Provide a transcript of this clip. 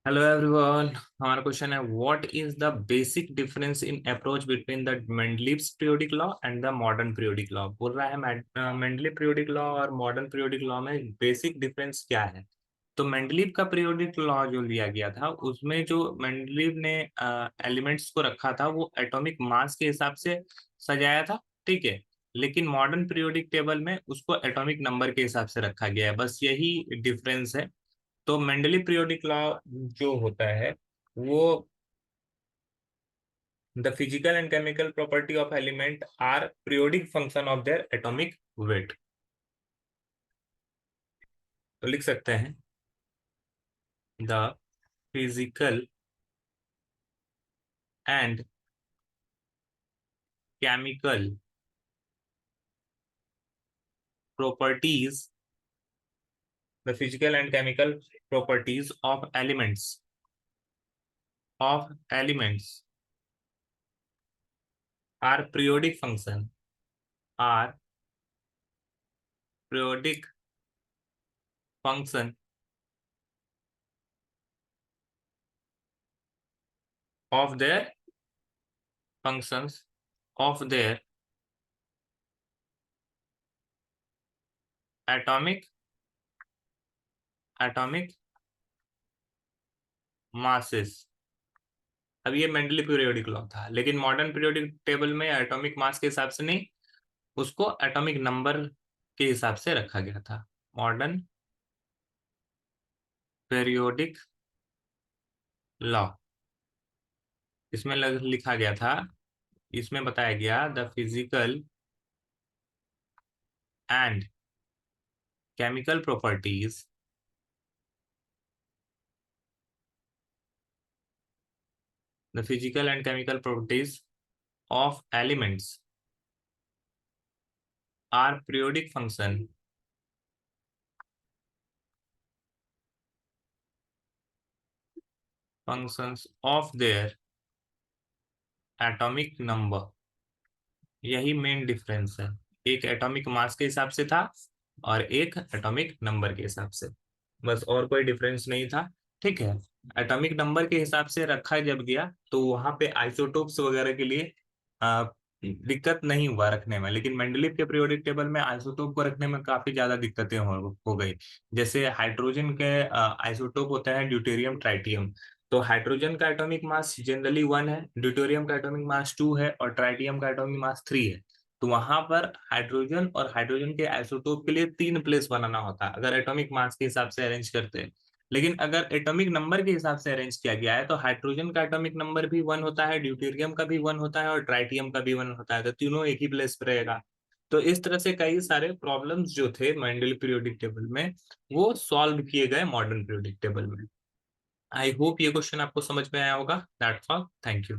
Hello everyone. हमारा question है what is the basic difference in approach between the Mendeleev's periodic law and the modern periodic law. बोल रहा है Mendeleev periodic law और modern periodic law में basic difference क्या है। तो मेंडलीव का पीरियोडिक लॉ जो लिया गया था उसमें जो मेंडलीव ने एलिमेंट्स को रखा था वो एटॉमिक मास के हिसाब से सजाया था। ठीक है। लेकिन मॉडर्न पीरियोडिक टेबल में उसको एटॉमिक नंबर के हिसाब से रखा गया है, बस यही डिफरेंस है। तो मेंडलीव पीरियोडिक लॉ जो होता है वो the physical and chemical property of element are periodic function of their atomic weight. तो लिख सकते हैं the physical and chemical properties the physical and chemical properties of elements are periodic function are periodic function of their functions of their atomic atomic masses. अब ये Mendeleev periodic law था, लेकिन modern periodic table में atomic mass के हिसाब से नहीं, उसको एटॉमिक नंबर के हिसाब से रखा गया था। मॉडर्न पीरियोडिक लॉ इसमें लिखा गया था, इसमें बताया गया the physical and chemical properties the physical and chemical properties of elements are periodic functions of their atomic number. यही मेन डिफरेंस है, एक एटॉमिक मास के हिसाब से था और एक एटॉमिक नंबर के हिसाब से, बस और कोई डिफरेंस नहीं था। ठीक है। एटॉमिक नंबर के हिसाब से रखा जब गया तो वहां पे आइसोटोप्स वगैरह के लिए दिक्कत नहीं हुआ रखने में, लेकिन मेंडलीव के पीरियोडिक टेबल में आइसोटोप को रखने में काफी ज्यादा दिक्कतें हो गई। जैसे हाइड्रोजन के आइसोटोप होता है ड्यूटेरियम ट्राइटियम। तो हाइड्रोजन का एटॉमिक मास जनरली 1 है, ड्यूटेरियम का एटॉमिक मास 2 है और ट्राइटियम का एटॉमिक मास 3 है। तो वहां पर हाइड्रोजन और हाइड्रोजन के आइसोटोप के लिए 3 प्लेस बनाना होता है अगर एटॉमिक मास के हिसाब से अरेंज करते हैं। लेकिन अगर एटॉमिक नंबर के हिसाब से अरेंज किया गया है तो हाइड्रोजन का एटॉमिक नंबर भी 1 होता है, ड्यूटेरियम का भी 1 होता है और ट्राइटियम का भी 1 होता है, तो तीनों एक ही प्लेस पर रहेगा। तो इस तरह से कई सारे प्रॉब्लम्स जो थे मेंडल पीरियोडिक टेबल में वो सॉल्व किए गए मॉडर्न पीरियोडिक टेबल में। आई होप ये क्वेश्चन आपको समझ में आया होगा। That's all, thank you.